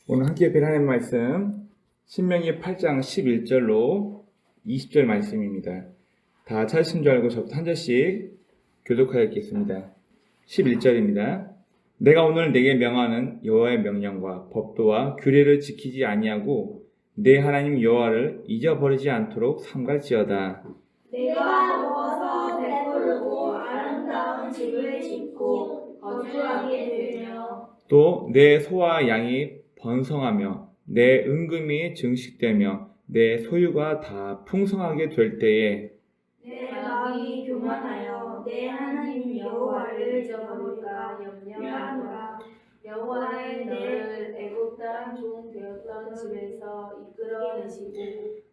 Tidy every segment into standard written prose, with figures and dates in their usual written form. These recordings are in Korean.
오늘 함께 뵐 하나님 말씀 신명기 8장 11절로 20절 말씀입니다. 다 찾으신 줄 알고 저부터 한 절씩 교독하여 읽겠습니다. 11절입니다. 내가 오늘 내게 명하는 여호와의 명령과 법도와 규례를 지키지 아니하고 내 하나님 여호와를 잊어버리지 않도록 삼갈지어다. 내가 먹어서 배부르고 아름다운 집을 짓고 거주하게 되며 또 내 소와 양이 번성하며 내 은금이 증식되며 내 소유가 다 풍성하게 될 때에 내 마음이 교만하여 내 하나님 여호와를 잊어버릴까 염려하노라. 여호와의 너를 애굽 땅 종 되었던 집에서 이끌어내시고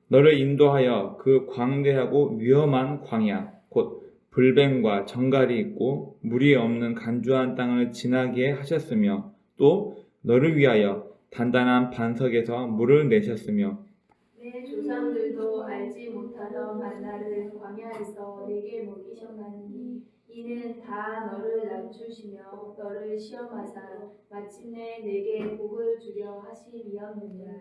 너를 인도하여 그 광대하고 위험한 광야 곧 불뱀과 정갈이 있고 물이 없는 간주한 땅을 지나게 하셨으며 또 너를 위하여 단단한 반석에서 물을 내셨으며 내 조상들도 알지 못하던 만나를 광야에서 내게 먹이셨나니 이는 다 너를 낮추시며 너를 시험하사 마침내 내게 복을 주려 하심이었느니라.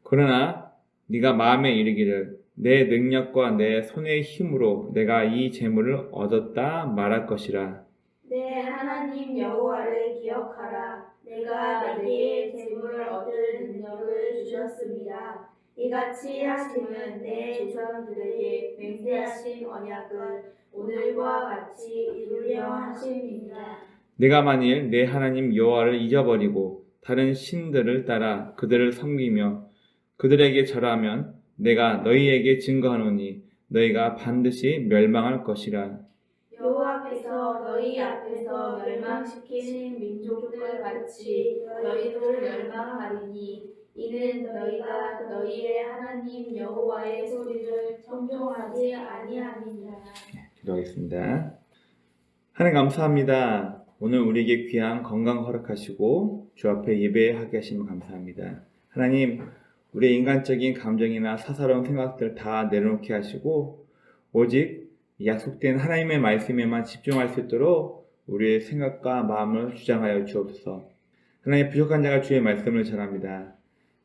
그러나 네가 마음에 이르기를 내 능력과 내 손의 힘으로 내가 이 재물을 얻었다 말할 것이라. 내 하나님 여호와를 기억하라. 내가 내게 재물을 얻을 능력을 주셨습니다. 이같이 하심은 내 조상들에게 맹세하신 언약을 오늘과 같이 이루려 하심이니라. 네가 만일 내 하나님 여호와를 잊어버리고 다른 신들을 따라 그들을 섬기며 그들에게 절하면 내가 너희에게 증거하노니 너희가 반드시 멸망할 것이라. 여호와께서 너희 앞에서 멸망시키신 민족들 같이 너희도 멸망하리니 이는 너희가 너희의 하나님 여호와의 소리를 청종하지 아니함이니라. 기도하겠습니다. 하나님 감사합니다. 오늘 우리에게 귀한 건강 허락하시고 주 앞에 예배하게 하시면 감사합니다. 하나님, 우리의 인간적인 감정이나 사사로운 생각들 다 내려놓게 하시고 오직 약속된 하나님의 말씀에만 집중할 수 있도록 우리의 생각과 마음을 주장하여 주옵소서. 하나님, 부족한 자가 주의 말씀을 전합니다.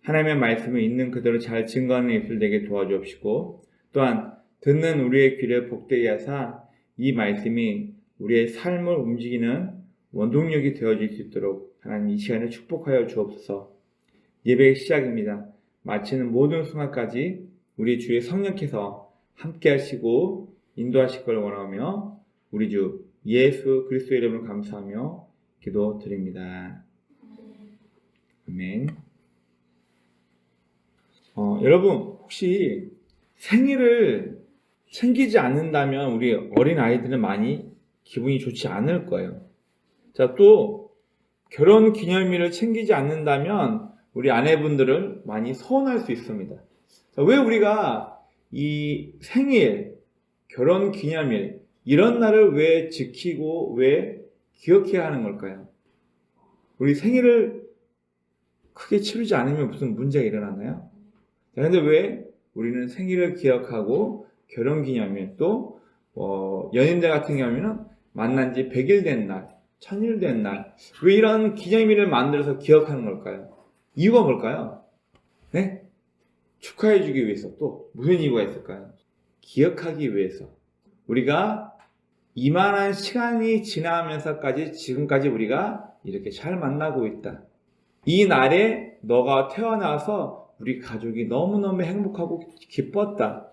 하나님의 말씀을 있는 그대로 잘 증거하는 입술 되게 도와주옵시고 또한 듣는 우리의 귀를 복되게 하사 이 말씀이 우리의 삶을 움직이는 원동력이 되어질 수 있도록 하나님 이 시간에 축복하여 주옵소서. 예배의 시작입니다. 마치는 모든 순간까지 우리 주의 성령께서 함께 하시고 인도하실 걸 원하며 우리 주 예수 그리스도의 이름으로 감사하며 기도드립니다. 아멘. 여러분 혹시 생일을 챙기지 않는다면 우리 어린 아이들은 많이 기분이 좋지 않을 거예요. 자, 또 결혼 기념일을 챙기지 않는다면 우리 아내분들은 많이 서운할 수 있습니다. 자, 왜 우리가 이 생일, 결혼 기념일 이런 날을 왜 지키고 왜 기억해야 하는 걸까요? 우리 생일을 크게 치르지 않으면 무슨 문제가 일어나나요? 그런데 왜 우리는 생일을 기억하고 결혼기념일 또 연인들 같은 경우에는 만난 지 100일 된 날, 1000일 된 날 왜 이런 기념일을 만들어서 기억하는 걸까요? 이유가 뭘까요? 네? 축하해주기 위해서 또 무슨 이유가 있을까요? 기억하기 위해서 우리가 이만한 시간이 지나면서까지 지금까지 우리가 이렇게 잘 만나고 있다. 이 날에 너가 태어나서 우리 가족이 너무너무 행복하고 기뻤다.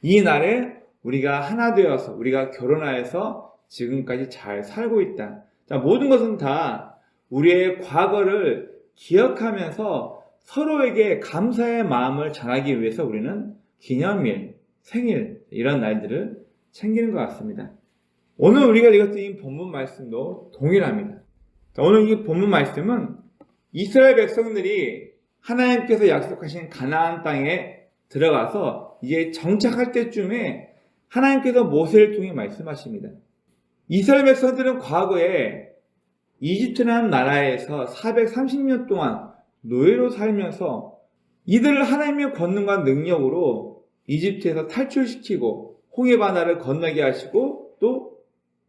이 날에 우리가 하나 되어서 우리가 결혼하여서 지금까지 잘 살고 있다. 자, 모든 것은 다 우리의 과거를 기억하면서 서로에게 감사의 마음을 전하기 위해서 우리는 기념일, 생일 이런 날들을 챙기는 것 같습니다. 오늘 우리가 읽었던 이 본문 말씀도 동일합니다. 자, 오늘 이 본문 말씀은 이스라엘 백성들이 하나님께서 약속하신 가나안 땅에 들어가서 이제 정착할 때쯤에 하나님께서 모세를 통해 말씀하십니다. 이스라엘 백성들은 과거에 이집트라는 나라에서 430년 동안 노예로 살면서 이들을 하나님의 권능과 능력으로 이집트에서 탈출시키고 홍해 바다를 건너게 하시고 또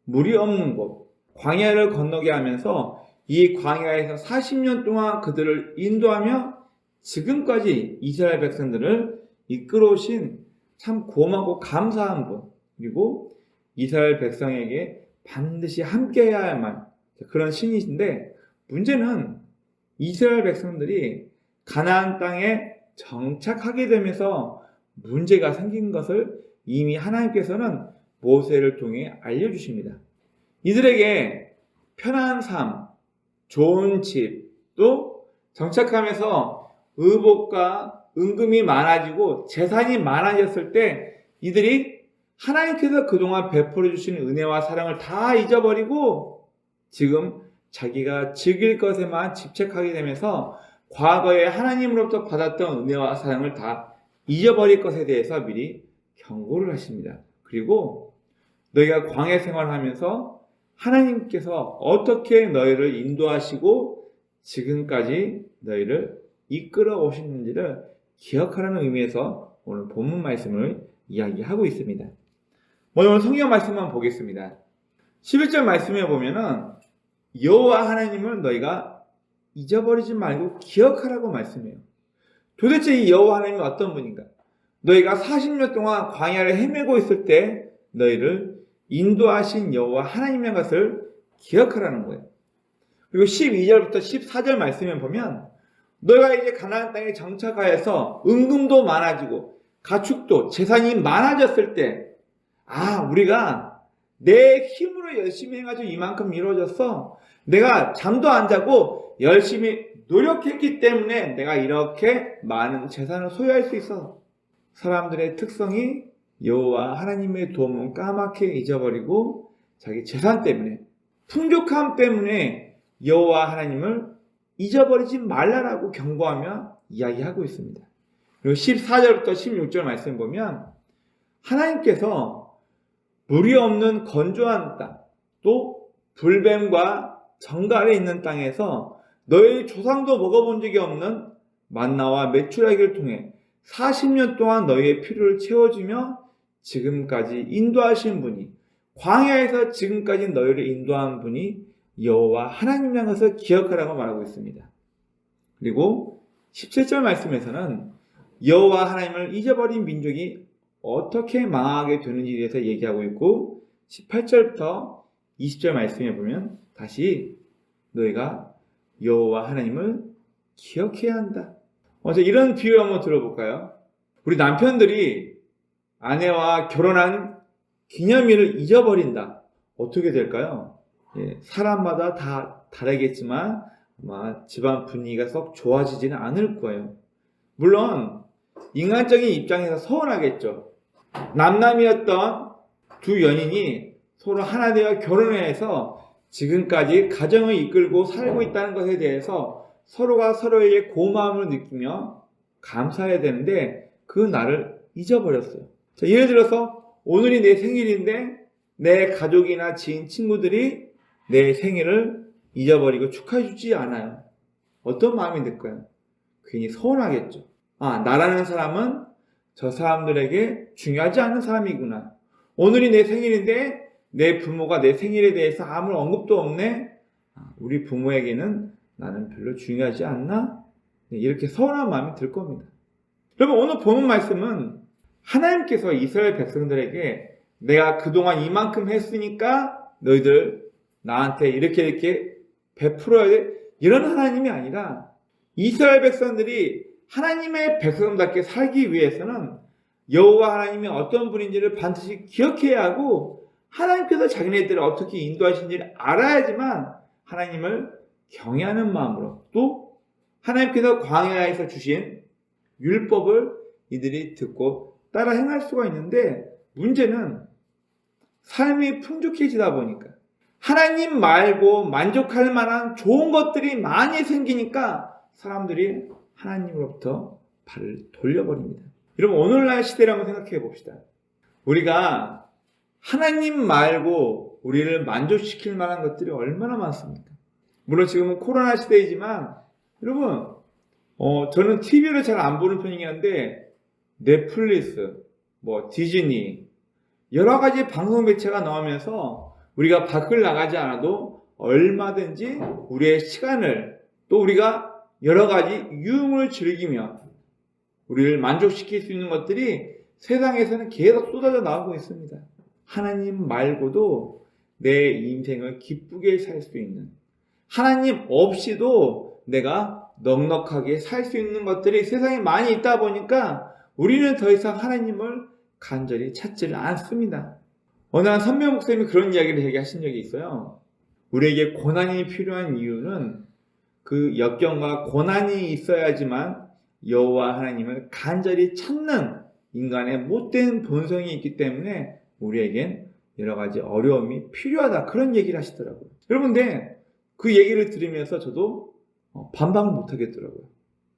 물이 없는 곳 광야를 건너게 하면서 이 광야에서 40년 동안 그들을 인도하며 지금까지 이스라엘 백성들을 이끌어오신 참 고맙고 감사한 분, 그리고 이스라엘 백성에게 반드시 함께해야만 그런 신이신데, 문제는 이스라엘 백성들이 가나안 땅에 정착하게 되면서 문제가 생긴 것을 이미 하나님께서는 모세를 통해 알려주십니다. 이들에게 편한 삶, 좋은 집, 또 정착하면서 의복과 은금이 많아지고 재산이 많아졌을 때 이들이 하나님께서 그동안 베풀어 주신 은혜와 사랑을 다 잊어버리고 지금 자기가 즐길 것에만 집착하게 되면서 과거에 하나님으로부터 받았던 은혜와 사랑을 다 잊어버릴 것에 대해서 미리 경고를 하십니다. 그리고 너희가 광야 생활하면서 하나님께서 어떻게 너희를 인도하시고 지금까지 너희를 이끌어 오셨는지를 기억하라는 의미에서 오늘 본문 말씀을 이야기하고 있습니다. 오늘 성경 말씀만 보겠습니다. 11절 말씀에 보면은 여호와 하나님을 너희가 잊어버리지 말고 기억하라고 말씀해요. 도대체 이 여호와 하나님이 어떤 분인가? 너희가 40년 동안 광야를 헤매고 있을 때 너희를 인도하신 여호와 하나님의 것을 기억하라는 거예요. 그리고 12절부터 14절 말씀에 보면 너희가 이제 가나안 땅에 정착하여서 은금도 많아지고 가축도 재산이 많아졌을 때 우리가 내 힘으로 열심히 해가지고 이만큼 이루어졌어. 내가 잠도 안 자고 열심히 노력했기 때문에 내가 이렇게 많은 재산을 소유할 수 있어. 사람들의 특성이 여호와 하나님의 도움은 까맣게 잊어버리고 자기 재산 때문에, 풍족함 때문에 여호와 하나님을 잊어버리지 말라라고 경고하며 이야기하고 있습니다. 그리고 14절부터 16절 말씀 보면 하나님께서 물이 없는 건조한 땅, 또 불뱀과 정갈에 있는 땅에서 너희 조상도 먹어본 적이 없는 만나와 메추라기를 통해 40년 동안 너희의 필요를 채워주며 지금까지 인도하신 분이, 광야에서 지금까지 너희를 인도한 분이 여호와 하나님이라는 것을 기억하라고 말하고 있습니다. 그리고 17절 말씀에서는 여호와 하나님을 잊어버린 민족이 어떻게 망하게 되는지에 대해서 얘기하고 있고, 18절부터 20절 말씀에 보면 다시 너희가 여호와 하나님을 기억해야 한다. 이런 비유 한번 들어볼까요? 우리 남편들이 아내와 결혼한 기념일을 잊어버린다. 어떻게 될까요? 사람마다 다 다르겠지만 아마 집안 분위기가 썩 좋아지지는 않을 거예요. 물론 인간적인 입장에서 서운하겠죠. 남남이었던 두 연인이 서로 하나 되어 결혼해서 지금까지 가정을 이끌고 살고 있다는 것에 대해서 서로가 서로에게 고마움을 느끼며 감사해야 되는데 그 날을 잊어버렸어요. 자, 예를 들어서 오늘이 내 생일인데 내 가족이나 지인, 친구들이 내 생일을 잊어버리고 축하해주지 않아요. 어떤 마음이 들까요? 괜히 서운하겠죠. 나라는 사람은 저 사람들에게 중요하지 않은 사람이구나. 오늘이 내 생일인데 내 부모가 내 생일에 대해서 아무 언급도 없네. 우리 부모에게는 나는 별로 중요하지 않나? 이렇게 서운한 마음이 들 겁니다. 여러분, 오늘 보는 말씀은 하나님께서 이스라엘 백성들에게 내가 그동안 이만큼 했으니까 너희들 나한테 이렇게 베풀어야 돼. 이런 하나님이 아니라 이스라엘 백성들이 하나님의 백성답게 살기 위해서는 여호와 하나님이 어떤 분인지를 반드시 기억해야 하고 하나님께서 자기네들을 어떻게 인도하신지를 알아야지만 하나님을 경외하는 마음으로, 또 하나님께서 광야에서 주신 율법을 이들이 듣고 따라 행할 수가 있는데, 문제는 삶이 풍족해지다 보니까 하나님 말고 만족할 만한 좋은 것들이 많이 생기니까 사람들이 하나님으로부터 발을 돌려버립니다. 여러분, 오늘날 시대를 한번 생각해 봅시다. 우리가 하나님 말고 우리를 만족시킬 만한 것들이 얼마나 많습니까? 물론 지금은 코로나 시대이지만 여러분, 저는 TV를 잘 안 보는 편이긴 한데 넷플릭스, 디즈니 여러 가지 방송 매체가 나오면서 우리가 밖을 나가지 않아도 얼마든지 우리의 시간을 또 우리가 여러 가지 유흥을 즐기며 우리를 만족시킬 수 있는 것들이 세상에서는 계속 쏟아져 나오고 있습니다. 하나님 말고도 내 인생을 기쁘게 살 수 있는, 하나님 없이도 내가 넉넉하게 살 수 있는 것들이 세상에 많이 있다 보니까 우리는 더 이상 하나님을 간절히 찾지를 않습니다. 어느 한 선배 목사님이 그런 이야기를 얘기하신 적이 있어요. 우리에게 고난이 필요한 이유는 그 역경과 고난이 있어야지만 여호와 하나님을 간절히 찾는 인간의 못된 본성이 있기 때문에 우리에겐 여러 가지 어려움이 필요하다, 그런 얘기를 하시더라고요. 여러분, 근데 그 얘기를 들으면서 저도 반박을 못 하겠더라고요.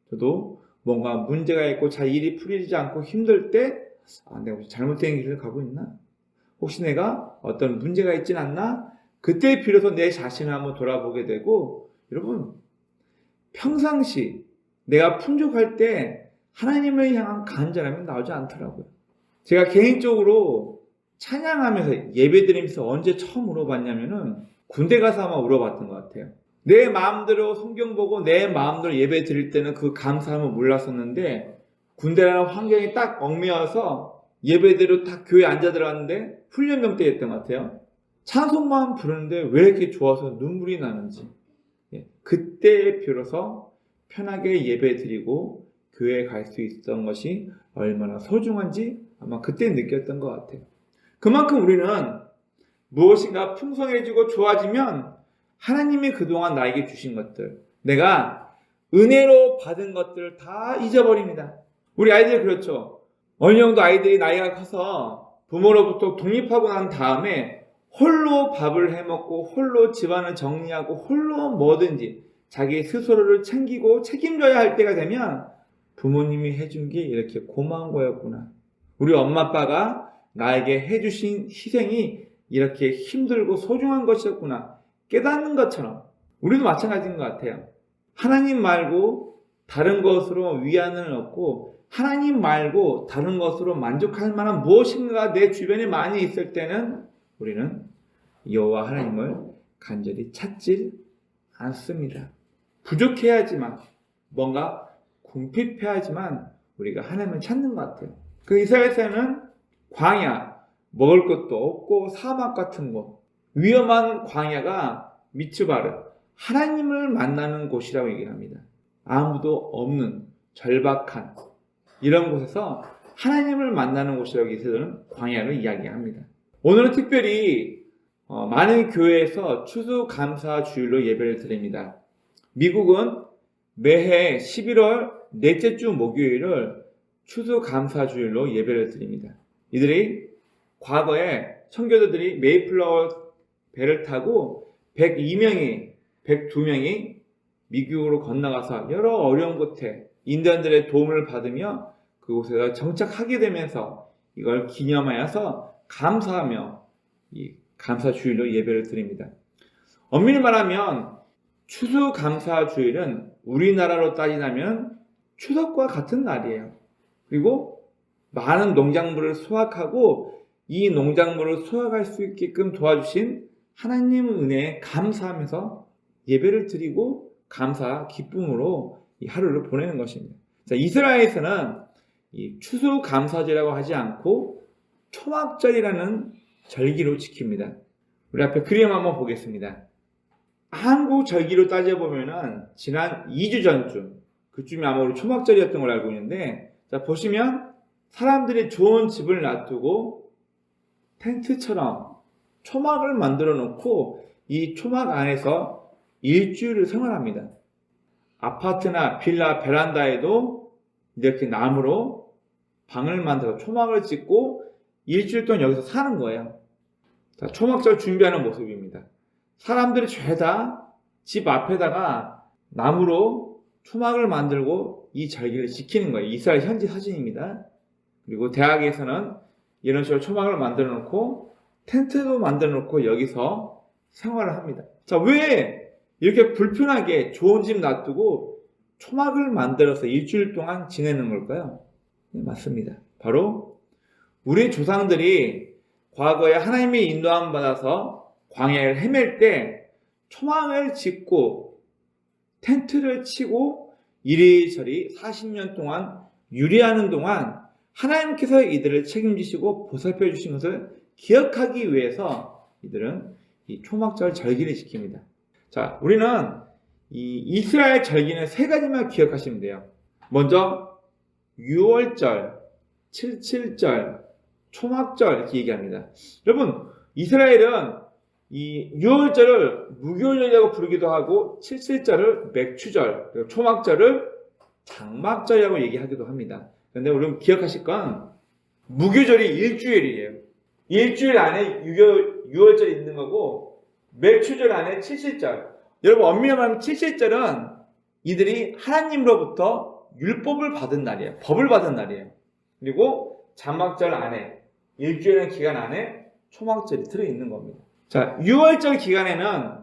저도 뭔가 문제가 있고 잘 일이 풀리지 않고 힘들 때 내가 혹시 잘못된 길을 가고 있나? 혹시 내가 어떤 문제가 있진 않나? 그때 비로소 내 자신을 한번 돌아보게 되고, 여러분, 평상시 내가 풍족할 때 하나님을 향한 간절함이 나오지 않더라고요. 제가 개인적으로 찬양하면서 예배드리면서 언제 처음 울어봤냐면은 군대 가서 아마 울어봤던 것 같아요. 내 마음대로 성경 보고 내 마음대로 예배 드릴 때는 그 감사함을 몰랐었는데, 군대라는 환경이 딱 얽매여서 예배대로 딱 교회에 앉아 들어갔는데 훈련병 때였던 것 같아요. 찬송만 부르는데 왜 이렇게 좋아서 눈물이 나는지, 그때 비로소 편하게 예배 드리고 교회에 갈 수 있었던 것이 얼마나 소중한지 아마 그때 느꼈던 것 같아요. 그만큼 우리는 무엇인가 풍성해지고 좋아지면 하나님이 그동안 나에게 주신 것들, 내가 은혜로 받은 것들을 다 잊어버립니다. 우리 아이들 그렇죠. 어느 정도 아이들이 나이가 커서 부모로부터 독립하고 난 다음에 홀로 밥을 해먹고 홀로 집안을 정리하고 홀로 뭐든지 자기 스스로를 챙기고 책임져야 할 때가 되면 부모님이 해준 게 이렇게 고마운 거였구나. 우리 엄마 아빠가 나에게 해주신 희생이 이렇게 힘들고 소중한 것이었구나 깨닫는 것처럼 우리도 마찬가지인 것 같아요. 하나님 말고 다른 것으로 위안을 얻고 하나님 말고 다른 것으로 만족할 만한 무엇인가 내 주변에 많이 있을 때는 우리는 여호와 하나님을 간절히 찾지 않습니다. 부족해야지만, 뭔가 궁핍해야지만 우리가 하나님을 찾는 것 같아요. 그 이스라엘에서는 광야, 먹을 것도 없고 사막 같은 곳, 위험한 광야가 미츠바르, 하나님을 만나는 곳이라고 얘기를 합니다. 아무도 없는 절박한 이런 곳에서 하나님을 만나는 곳이라고 이스라엘은 광야를 이야기합니다. 오늘은 특별히 많은 교회에서 추수감사주일로 예배를 드립니다. 미국은 매해 11월 넷째 주 목요일을 추수감사주일로 예배를 드립니다. 이들이 과거에 청교도들이 메이플라워 배를 타고 102명이 미국으로 건너가서 여러 어려운 곳에 인디언들의 도움을 받으며 그곳에서 정착하게 되면서 이걸 기념하여서 감사하며 이 감사주일로 예배를 드립니다. 엄밀히 말하면 추수감사주일은 우리나라로 따지자면 추석과 같은 날이에요. 그리고 많은 농작물을 수확하고 이 농작물을 수확할 수 있게끔 도와주신 하나님 은혜에 감사하면서 예배를 드리고 감사, 기쁨으로 이 하루를 보내는 것입니다. 자, 이스라엘에서는 이 추수감사절이라고 하지 않고 초막절이라는 절기로 지킵니다. 우리 앞에 그림 한번 보겠습니다. 한국 절기로 따져보면은 지난 2주 전쯤, 그쯤이 아마 우리 초막절이었던 걸 알고 있는데, 자, 보시면 사람들이 좋은 집을 놔두고 텐트처럼 초막을 만들어 놓고 이 초막 안에서 일주일을 생활합니다. 아파트나 빌라 베란다에도 이렇게 나무로 방을 만들어 초막을 짓고 일주일 동안 여기서 사는 거예요. 자, 초막절 준비하는 모습입니다. 사람들이 죄다 집 앞에다가 나무로 초막을 만들고 이 절기를 지키는 거예요. 이스라엘 현지 사진입니다. 그리고 대학에서는 이런 식으로 초막을 만들어 놓고 텐트도 만들어 놓고 여기서 생활을 합니다. 자, 왜 이렇게 불편하게 좋은 집 놔두고 초막을 만들어서 일주일 동안 지내는 걸까요? 네, 맞습니다. 바로 우리 조상들이 과거에 하나님의 인도함 받아서 광야를 헤맬 때 초막을 짓고 텐트를 치고 이리저리 40년 동안 유리하는 동안 하나님께서 이들을 책임지시고 보살펴 주신 것을 기억하기 위해서 이들은 이 초막절 절기를 지킵니다. 자, 우리는 이 이스라엘 절기는 세 가지만 기억하시면 돼요. 먼저 6월절, 77절, 초막절 이렇게 얘기합니다. 여러분, 이스라엘은 이 6월절을 무교절이라고 부르기도 하고 77절을 맥추절, 그리고 초막절을 장막절이라고 얘기하기도 합니다. 그런데 우리는 기억하실 건 무교절이 일주일이에요. 일주일 안에 6월절이 있는 거고 맥추절 안에 77절. 여러분, 엄밀히 말하면 77절은 이들이 하나님으로부터 율법을 받은 날이에요. 법을 받은 날이에요. 그리고 장막절 안에 일주일의 기간 안에 초막절이 들어있는 겁니다. 자, 6월절 기간에는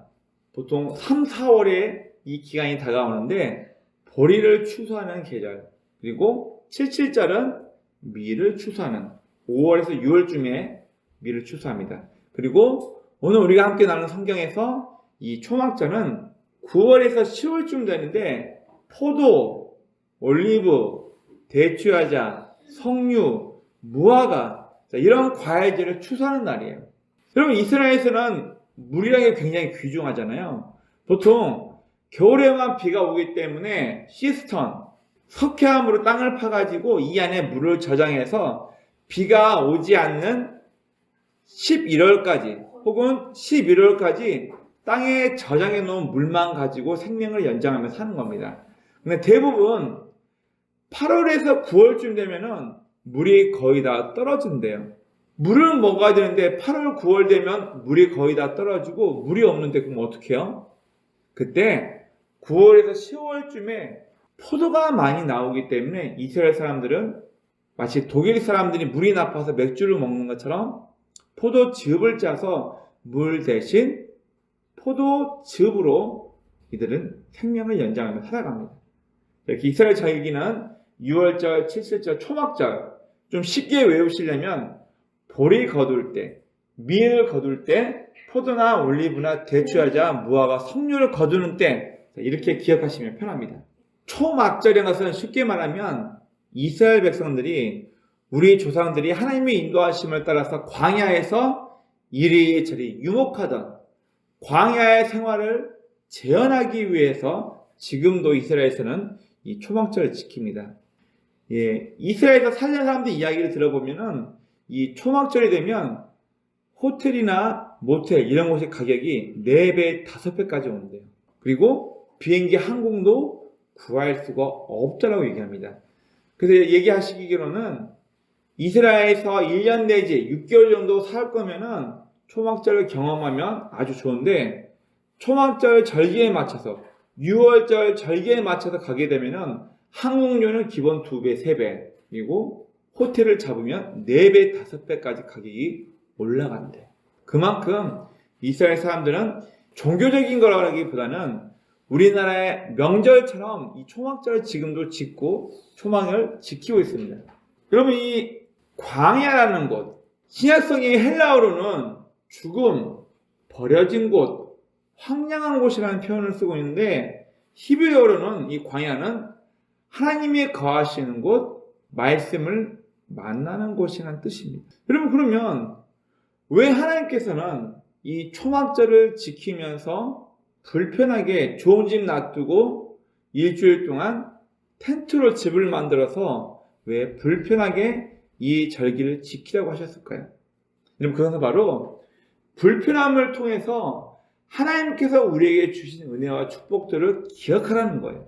보통 3, 4월에 이 기간이 다가오는데 보리를 추수하는 계절, 그리고 77절은 밀을 추수하는 5월에서 6월쯤에 밀을 추수합니다. 그리고 오늘 우리가 함께 나눈 성경에서 이 초막절은 9월에서 10월쯤 되는데 포도, 올리브, 대추야자, 석류, 무화과 이런 과일들을 추수하는 날이에요. 여러분, 이스라엘에서는 물이라는 게 굉장히 귀중하잖아요. 보통 겨울에만 비가 오기 때문에 시스턴, 석회암으로 땅을 파가지고 이 안에 물을 저장해서 비가 오지 않는 11월까지 혹은 11월까지 땅에 저장해 놓은 물만 가지고 생명을 연장하며 사는 겁니다. 근데 대부분 8월에서 9월쯤 되면은 물이 거의 다 떨어진대요. 물을 먹어야 되는데 8월, 9월 되면 물이 거의 다 떨어지고 물이 없는데 그럼 어떻게 해요? 그때 9월에서 10월쯤에 포도가 많이 나오기 때문에 이스라엘 사람들은 마치 독일 사람들이 물이 나빠서 맥주를 먹는 것처럼 포도즙을 짜서 물 대신 포도즙으로 이들은 생명을 연장하며 살아갑니다. 이렇게 이스라엘 절기는 6월절, 77절, 초막절 좀 쉽게 외우시려면 보리 거둘 때, 밀을 거둘 때, 포도나 올리브나 대추야자, 무화과, 석류를 거두는 때 이렇게 기억하시면 편합니다. 초막절이라는 것은 쉽게 말하면 이스라엘 백성들이 우리 조상들이 하나님의 인도하심을 따라서 광야에서 이리저리 유목하던 광야의 생활을 재현하기 위해서 지금도 이스라엘에서는 이 초막절을 지킵니다. 예, 이스라엘에서 살던 사람들 이야기를 들어보면은 이 초막절이 되면 호텔이나 모텔 이런 곳의 가격이 4배, 5배까지 오는데요. 그리고 비행기 항공도 구할 수가 없다라고 얘기합니다. 그래서 얘기하시기로는 이스라엘에서 1년 내지 6개월 정도 살 거면은 초막절을 경험하면 아주 좋은데 초막절 절기에 맞춰서 6월절 절기에 맞춰서 가게 되면은 항공료는 기본 2배, 3배 그리고 호텔을 잡으면 4배, 5배까지 가격이 올라간대. 그만큼 이스라엘 사람들은 종교적인 거라기보다는 우리나라의 명절처럼 이 초막절을 지금도 짓고 초막을 지키고 있습니다. 여러분, 이 광야라는 곳, 신약성의 헬라어로는 죽음, 버려진 곳, 황량한 곳이라는 표현을 쓰고 있는데 히브리어로는 이 광야는 하나님이 거하시는 곳, 말씀을 만나는 곳이라는 뜻입니다. 여러분, 그러면 왜 하나님께서는 이 초막절을 지키면서 불편하게 좋은 집 놔두고 일주일 동안 텐트로 집을 만들어서 왜 불편하게 이 절기를 지키라고 하셨을까요? 여러분, 그것은 바로 불편함을 통해서 하나님께서 우리에게 주신 은혜와 축복들을 기억하라는 거예요.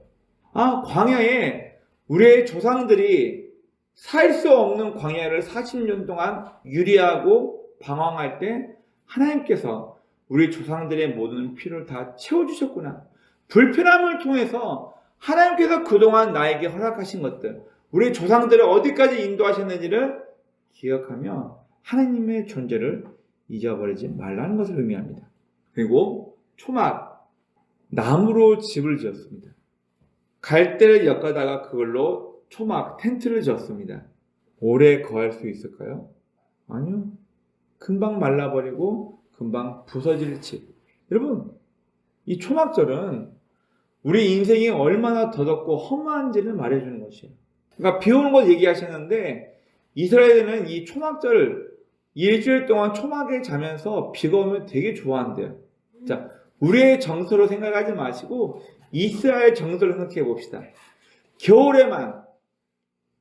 아, 광야에 우리의 조상들이 살 수 없는 광야를 40년 동안 유리하고 방황할 때 하나님께서 우리 조상들의 모든 필요를 다 채워주셨구나. 불편함을 통해서 하나님께서 그동안 나에게 허락하신 것들, 우리 조상들을 어디까지 인도하셨는지를 기억하며 하나님의 존재를 잊어버리지 말라는 것을 의미합니다. 그리고 초막, 나무로 집을 지었습니다. 갈대를 엮어다가 그걸로 초막, 텐트를 지었습니다. 오래 거할 수 있을까요? 아니요. 금방 말라버리고 금방 부서질 집. 여러분, 이 초막절은 우리 인생이 얼마나 더덥고 험한지를 말해주는 것이에요. 그러니까 비 오는 것 얘기하셨는데 이스라엘은 이 초막절 일주일 동안 초막에 자면서 비가 오면 되게 좋아한대요. 자, 우리의 정서로 생각하지 마시고 이스라엘 정서로 생각해 봅시다. 겨울에만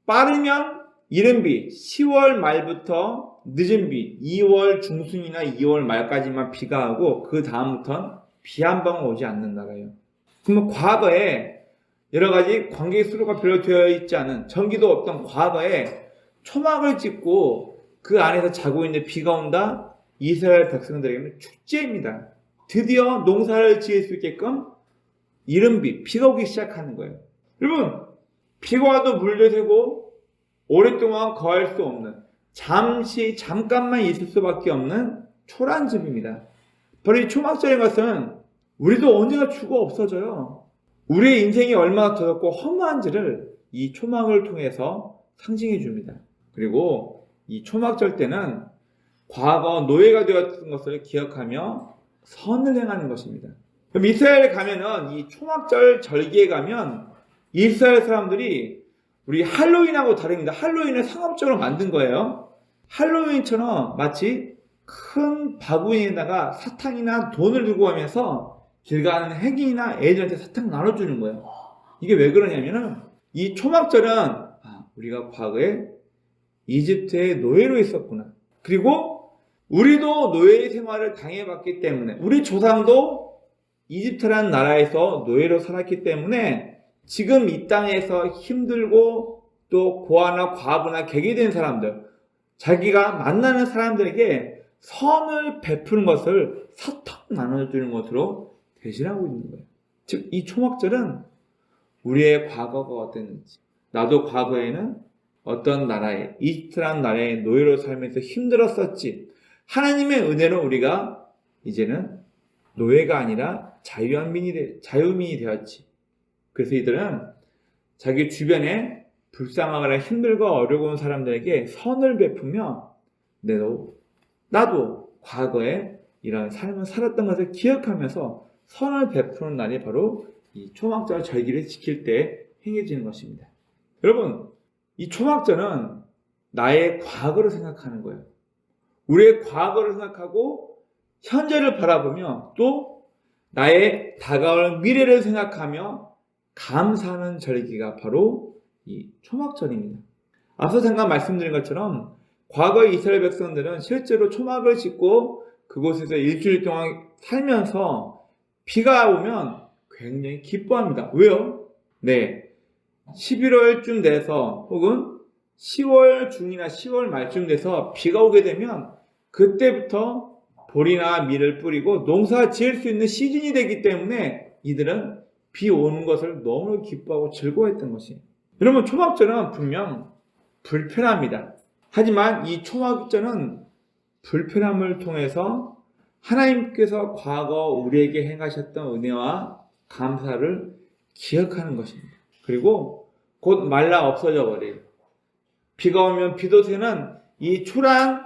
빠르면 이른 비 10월 말부터 늦은 비 2월 중순이나 2월 말까지만 비가 오고 그 다음부터는 비 한 방 오지 않는 나라예요. 그러면 과거에 여러 가지 관객 수로가 별로 되어 있지 않은 전기도 없던 과거에 초막을 짓고 그 안에서 자고 있는데 비가 온다? 이스라엘 백성들에게는 축제입니다. 드디어 농사를 지을 수 있게끔 이른 비가 오기 시작하는 거예요. 여러분, 비가 와도 물도 새고 오랫동안 거할 수 없는 잠깐만 있을 수밖에 없는 초란집입니다. 바로 이 초막절인 것은 우리도 언제나 죽어 없어져요. 우리의 인생이 얼마나 더럽고 허무한지를 이 초막을 통해서 상징해 줍니다. 그리고 이 초막절 때는 과거 노예가 되었던 것을 기억하며 선을 행하는 것입니다. 그럼 이스라엘에 가면은 이 초막절 절기에 가면 이스라엘 사람들이 우리 할로윈하고 다릅니다. 할로윈을 상업적으로 만든 거예요. 할로윈처럼 마치 큰 바구니에다가 사탕이나 돈을 들고 가면서 길 가는 행인이나 애들한테 사탕 나눠주는 거예요. 이게 왜 그러냐면은 이 초막절은 우리가 과거에 이집트의 노예로 있었구나. 그리고 우리도 노예 생활을 당해봤기 때문에 우리 조상도 이집트라는 나라에서 노예로 살았기 때문에 지금 이 땅에서 힘들고 또 고아나 과부나 객이 된 사람들, 자기가 만나는 사람들에게 선을 베푸는 것을 사탕 나눠주는 것으로 대신하고 있는 거예요. 즉, 이 초막절은 우리의 과거가 어땠는지, 나도 과거에는 어떤 나라에, 이집트라는 나라의 노예로 살면서 힘들었었지. 하나님의 은혜로 우리가 이제는 노예가 아니라 자유민이 되었지. 그래서 이들은 자기 주변에 불쌍하거나 힘들고 어려운 사람들에게 선을 베푸며 나도 과거에 이런 삶을 살았던 것을 기억하면서 선을 베푸는 날이 바로 이 초막절 절기를 지킬 때 행해지는 것입니다. 여러분, 이 초막절은 나의 과거를 생각하는 거예요. 우리의 과거를 생각하고 현재를 바라보며 또 나의 다가올 미래를 생각하며 감사하는 절기가 바로 이 초막절입니다. 앞서 잠깐 말씀드린 것처럼 과거의 이스라엘 백성들은 실제로 초막을 짓고 그곳에서 일주일 동안 살면서 비가 오면 굉장히 기뻐합니다. 왜요? 11월쯤 돼서 혹은 10월 중이나 10월 말쯤 돼서 비가 오게 되면 그때부터 보리나 밀을 뿌리고 농사 지을 수 있는 시즌이 되기 때문에 이들은 비 오는 것을 너무 기뻐하고 즐거워했던 것이에요. 여러분, 초막절은 분명 불편합니다. 하지만 이 초막절은 불편함을 통해서 하나님께서 과거 우리에게 행하셨던 은혜와 감사를 기억하는 것입니다. 그리고 곧 말라 없어져 버려요. 비가 오면 비도 새는 이 초란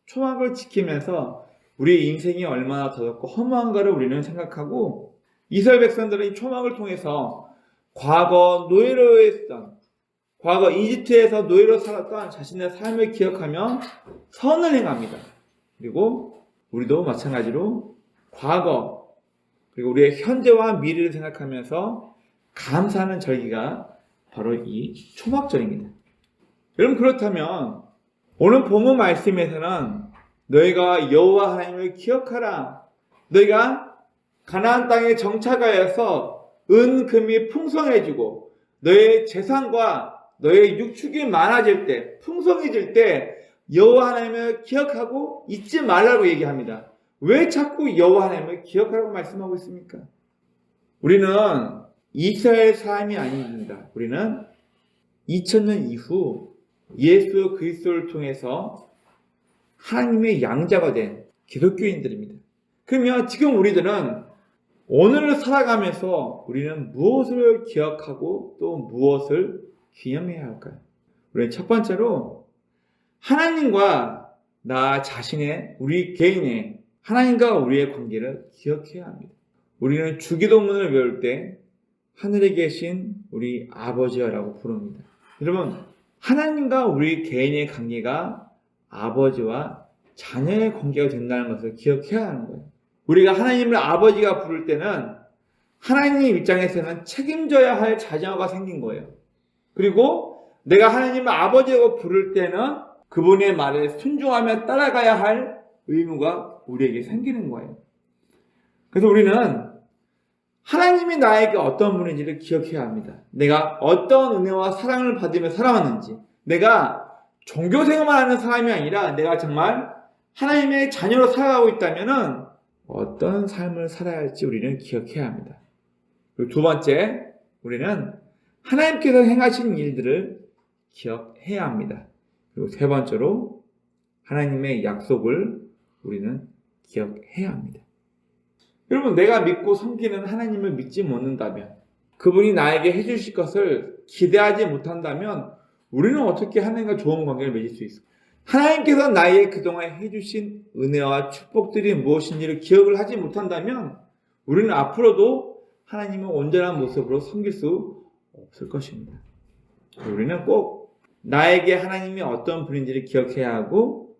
초막을 지키면서 우리의 인생이 얼마나 더럽고 허무한가를 우리는 생각하고 이스라엘 백성들은 이 초막을 통해서 과거 노예로 했던 과거 이집트에서 노예로 살았던 자신의 삶을 기억하며 선을 행합니다. 그리고 우리도 마찬가지로 과거 그리고 우리의 현재와 미래를 생각하면서 감사하는 절기가 바로 이 초막절입니다. 여러분, 그렇다면 오늘 본문 말씀에서는 너희가 여호와 하나님을 기억하라. 너희가 가나안 땅에 정착하여서 은금이 풍성해지고 너의 재산과 너의 육축이 많아질 때, 풍성해질 때 여호와 하나님을 기억하고 잊지 말라고 얘기합니다. 왜 자꾸 여호와 하나님을 기억하라고 말씀하고 있습니까? 우리는 이스라엘 사람이 아닙니다. 우리는 2000년 이후 예수 그리스도를 통해서 하나님의 양자가 된 기독교인들입니다. 그러면 지금 우리들은 오늘을 살아가면서 우리는 무엇을 기억하고 또 무엇을 기념해야 할까요? 우리는 첫 번째로 하나님과 나 자신의 우리 개인의 하나님과 우리의 관계를 기억해야 합니다. 우리는 주기도문을 외울 때 하늘에 계신 우리 아버지여라고 부릅니다. 여러분, 하나님과 우리 개인의 관계가 아버지와 자녀의 관계가 된다는 것을 기억해야 하는 거예요. 우리가 하나님을 아버지가 부를 때는 하나님 입장에서는 책임져야 할 자녀가 생긴 거예요. 그리고 내가 하나님을 아버지라고 부를 때는 그분의 말에 순종하며 따라가야 할 의무가 우리에게 생기는 거예요. 그래서 우리는 하나님이 나에게 어떤 분인지를 기억해야 합니다. 내가 어떤 은혜와 사랑을 받으며 살아왔는지, 내가 종교생활만 하는 사람이 아니라 내가 정말 하나님의 자녀로 살아가고 있다면 어떤 삶을 살아야 할지 우리는 기억해야 합니다. 그리고 두 번째, 우리는 하나님께서 행하신 일들을 기억해야 합니다. 그리고 세 번째로 하나님의 약속을 우리는 기억해야 합니다. 여러분, 내가 믿고 섬기는 하나님을 믿지 못한다면, 그분이 나에게 해주실 것을 기대하지 못한다면 우리는 어떻게 하나님과 좋은 관계를 맺을 수 있을까요? 하나님께서 나에게 그동안 해주신 은혜와 축복들이 무엇인지를 기억을 하지 못한다면 우리는 앞으로도 하나님을 온전한 모습으로 섬길 수 없을 것입니다. 우리는 꼭 나에게 하나님이 어떤 분인지를 기억해야 하고,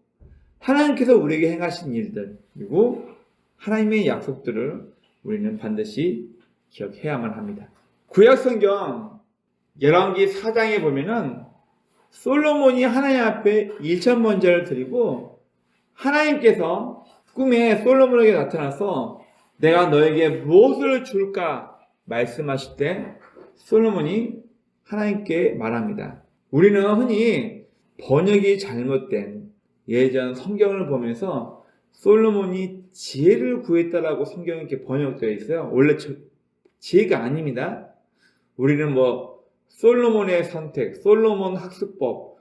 하나님께서 우리에게 행하신 일들, 그리고 하나님의 약속들을 우리는 반드시 기억해야만 합니다. 구약성경 열왕기 4장에 보면은 솔로몬이 하나님 앞에 1,000번제를 드리고 하나님께서 꿈에 솔로몬에게 나타나서 내가 너에게 무엇을 줄까 말씀하실 때 솔로몬이 하나님께 말합니다. 우리는 흔히 번역이 잘못된 예전 성경을 보면서 솔로몬이 지혜를 구했다라고 성경에 이렇게 번역되어 있어요. 원래 지혜가 아닙니다. 우리는 솔로몬의 선택, 솔로몬 학습법,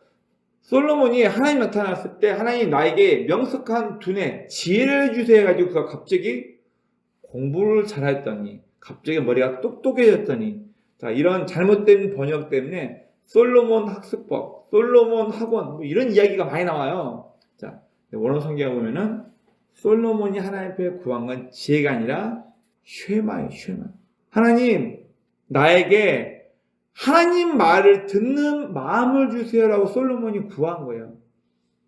솔로몬이 하나님 나타났을 때 하나님 나에게 명석한 두뇌, 지혜를 주세요 해가지고 그가 갑자기 공부를 잘했더니, 갑자기 머리가 똑똑해졌더니, 자, 이런 잘못된 번역 때문에 솔로몬 학습법, 솔로몬 학원, 이런 이야기가 많이 나와요. 자, 원어 성경에 보면은 솔로몬이 하나님 앞에 구한 건 지혜가 아니라 쉐마예요, 쉐마. 하나님, 나에게 하나님 말을 듣는 마음을 주세요라고 솔로몬이 구한 거예요.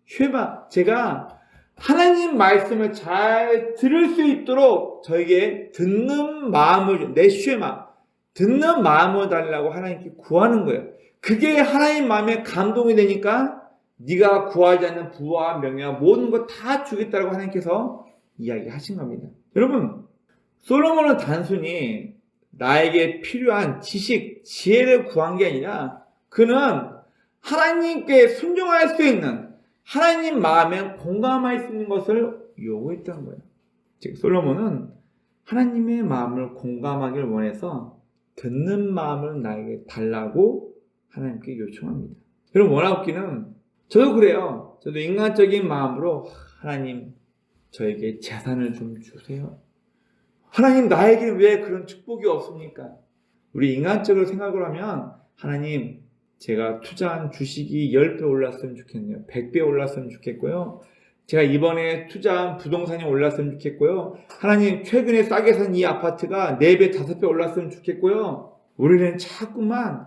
쉐마, 제가 하나님 말씀을 잘 들을 수 있도록 저에게 듣는 마음을, 내 쉐마, 듣는 마음을 달라고 하나님께 구하는 거예요. 그게 하나님 마음에 감동이 되니까 네가 구하지 않는 부와 명예와 모든 것 다 주겠다고 하나님께서 이야기하신 겁니다. 여러분, 솔로몬은 단순히 나에게 필요한 지식, 지혜를 구한 게 아니라 그는 하나님께 순종할 수 있는, 하나님 마음에 공감할 수 있는 것을 요구했던 거예요. 즉 솔로몬은 하나님의 마음을 공감하길 원해서 듣는 마음을 나에게 달라고 하나님께 요청합니다. 여러분, 원하옵기는 저도 그래요. 저도 인간적인 마음으로 하나님, 저에게 재산을 좀 주세요. 하나님, 나에게 왜 그런 축복이 없습니까? 우리 인간적으로 생각을 하면 하나님, 제가 투자한 주식이 10배 올랐으면 좋겠네요. 100배 올랐으면 좋겠고요. 제가 이번에 투자한 부동산이 올랐으면 좋겠고요. 하나님, 최근에 싸게 산 이 아파트가 4배, 5배 올랐으면 좋겠고요. 우리는 자꾸만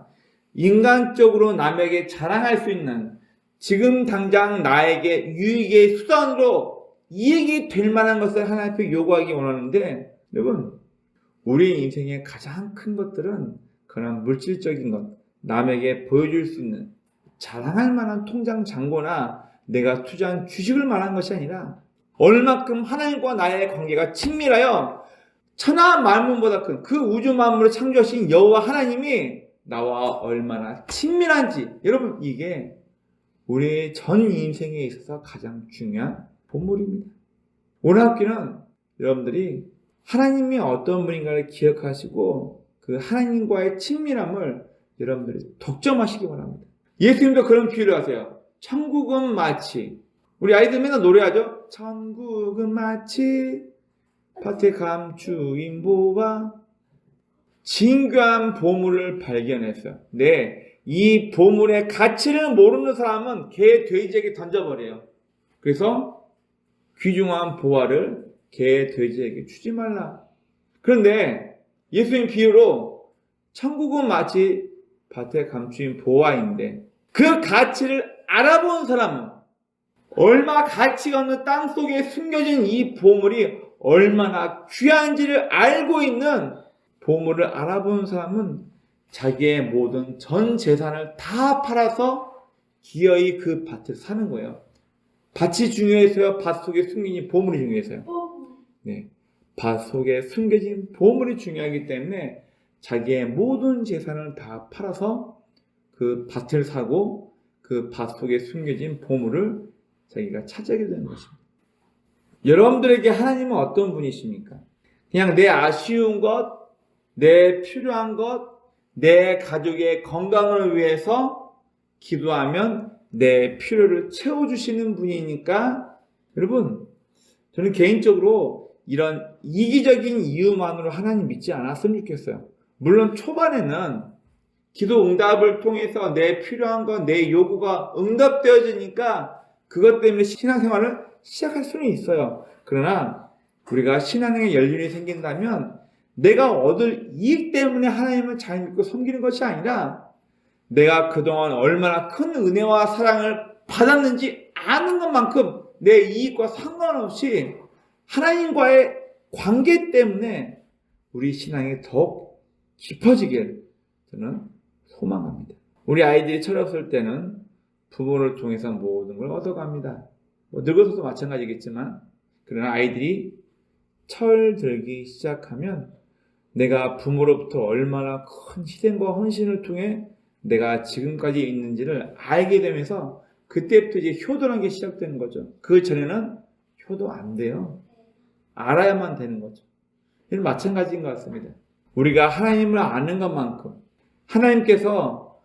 인간적으로 남에게 자랑할 수 있는, 지금 당장 나에게 유익의 수단으로 이익이 될 만한 것을 하나님 앞에 요구하기 원하는데, 여러분, 우리 인생의 가장 큰 것들은 그런 물질적인 것, 남에게 보여줄 수 있는, 자랑할 만한 통장 잔고나 내가 투자한 주식을 말한 것이 아니라 얼마큼 하나님과 나의 관계가 친밀하여 천하 만물보다 큰 그 우주 만물을 창조하신 여호와 하나님이 나와 얼마나 친밀한지, 여러분, 이게 우리의 전 인생에 있어서 가장 중요한 본물입니다. 오늘 학기는 여러분들이 하나님이 어떤 분인가를 기억하시고 그 하나님과의 친밀함을 여러분들이 독점하시기 바랍니다. 예수님도 그런 비유를 하세요. 천국은 마치, 우리 아이들 맨날 노래하죠. 천국은 마치 밭에 감추인 보화, 진귀한 보물을 발견했어요. 네, 이 보물의 가치를 모르는 사람은 개, 돼지에게 던져버려요. 그래서 귀중한 보화를 개, 돼지에게 주지 말라. 그런데 예수님 비유로 천국은 마치 밭에 감추인 보화인데 그 가치를 알아본 사람은 얼마 가치가 없는 땅속에 숨겨진 이 보물이 얼마나 귀한지를 알고 있는 보물을 알아본 사람은 자기의 모든 전 재산을 다 팔아서 기어이 그 밭을 사는 거예요. 밭이 중요해서요? 밭 속에 숨긴 이 보물이 중요해서요? 네. 밭 속에 숨겨진 보물이 중요하기 때문에 자기의 모든 재산을 다 팔아서 그 밭을 사고 그 밭 속에 숨겨진 보물을 자기가 찾아게 되는 것입니다. 여러분들에게 하나님은 어떤 분이십니까? 그냥 내 아쉬운 것, 내 필요한 것, 내 가족의 건강을 위해서 기도하면 내 필요를 채워주시는 분이니까 여러분, 저는 개인적으로 이런 이기적인 이유만으로 하나님 믿지 않았으면 좋겠어요. 물론 초반에는 기도 응답을 통해서 내 필요한 것, 내 요구가 응답되어지니까 그것 때문에 신앙생활을 시작할 수는 있어요. 그러나 우리가 신앙의 연륜이 생긴다면 내가 얻을 이익 때문에 하나님을 잘 믿고 섬기는 것이 아니라 내가 그동안 얼마나 큰 은혜와 사랑을 받았는지 아는 것만큼 내 이익과 상관없이 하나님과의 관계 때문에 우리 신앙이 더욱 깊어지길 저는 소망합니다. 우리 아이들이 철없을 때는 부모를 통해서 모든 걸 얻어갑니다. 늙어서도 마찬가지겠지만 그러나 아이들이 철들기 시작하면 내가 부모로부터 얼마나 큰 희생과 헌신을 통해 내가 지금까지 있는지를 알게 되면서 그때부터 이제 효도라는 게 시작되는 거죠. 그 전에는 효도 안 돼요. 알아야만 되는 거죠. 이건 마찬가지인 것 같습니다. 우리가 하나님을 아는 것만큼 하나님께서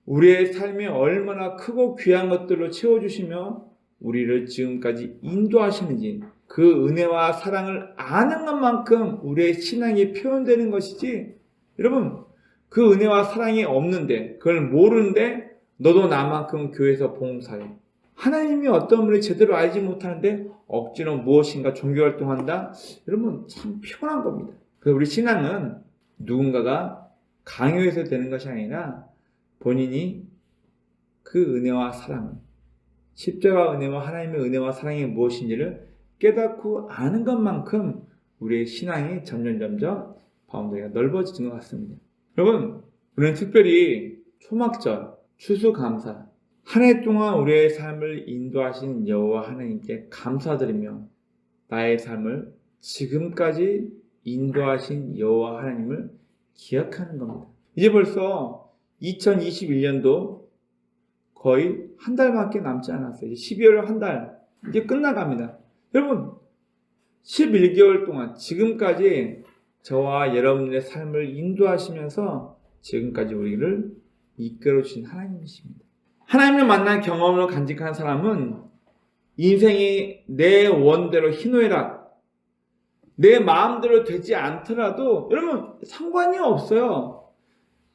우리의 삶에 얼마나 크고 귀한 것들로 채워주시며 우리를 지금까지 인도하시는지 그 은혜와 사랑을 아는 것만큼 우리의 신앙이 표현되는 것이지 여러분 그 은혜와 사랑이 없는데 그걸 모르는데 너도 나만큼 교회에서 봉사해. 하나님이 어떤 분을 제대로 알지 못하는데 억지로 무엇인가 종교활동한다? 여러분 참 피곤한 겁니다. 그래서 우리 신앙은 누군가가 강요해서 되는 것이 아니라 본인이 그 은혜와 사랑을 십자가 은혜와 하나님의 은혜와 사랑이 무엇인지를 깨닫고 아는 것만큼 우리의 신앙이 점점 바운더리가 넓어지는 것 같습니다. 여러분 우리는 특별히 초막절, 추수감사 한 해 동안 우리의 삶을 인도하신 여호와 하나님께 감사드리며 나의 삶을 지금까지 인도하신 여호와 하나님을 기억하는 겁니다. 이제 벌써 2021년도 거의 한 달밖에 남지 않았어요. 12월 한 달 이제 끝나갑니다. 여러분 11개월 동안 지금까지 저와 여러분의 삶을 인도하시면서 지금까지 우리를 이끌어 주신 하나님이십니다. 하나님을 만난 경험을 간직한 사람은 인생이 내 원대로 희노애락 내 마음대로 되지 않더라도 여러분 상관이 없어요.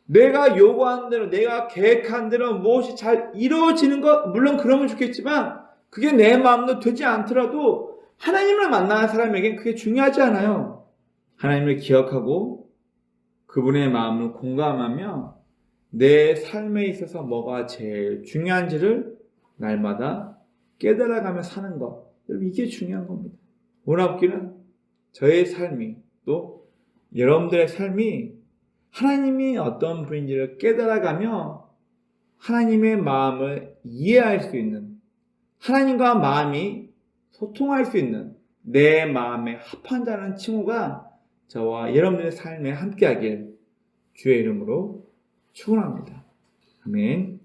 내가 요구한 대로 내가 계획한 대로 무엇이 잘 이루어지는 것 물론 그러면 좋겠지만 그게 내 마음대로 되지 않더라도 하나님을 만나는 사람에겐 그게 중요하지 않아요. 하나님을 기억하고 그분의 마음을 공감하며 내 삶에 있어서 뭐가 제일 중요한지를 날마다 깨달아가며 사는 것 여러분 이게 중요한 겁니다. 오늘 앞기는 저의 삶이 또 여러분들의 삶이 하나님이 어떤 분인지를 깨달아가며 하나님의 마음을 이해할 수 있는 하나님과 마음이 소통할 수 있는 내 마음에 합한 자는 칭호가 저와 여러분들의 삶에 함께하길 주의 이름으로 축원합니다. 아멘.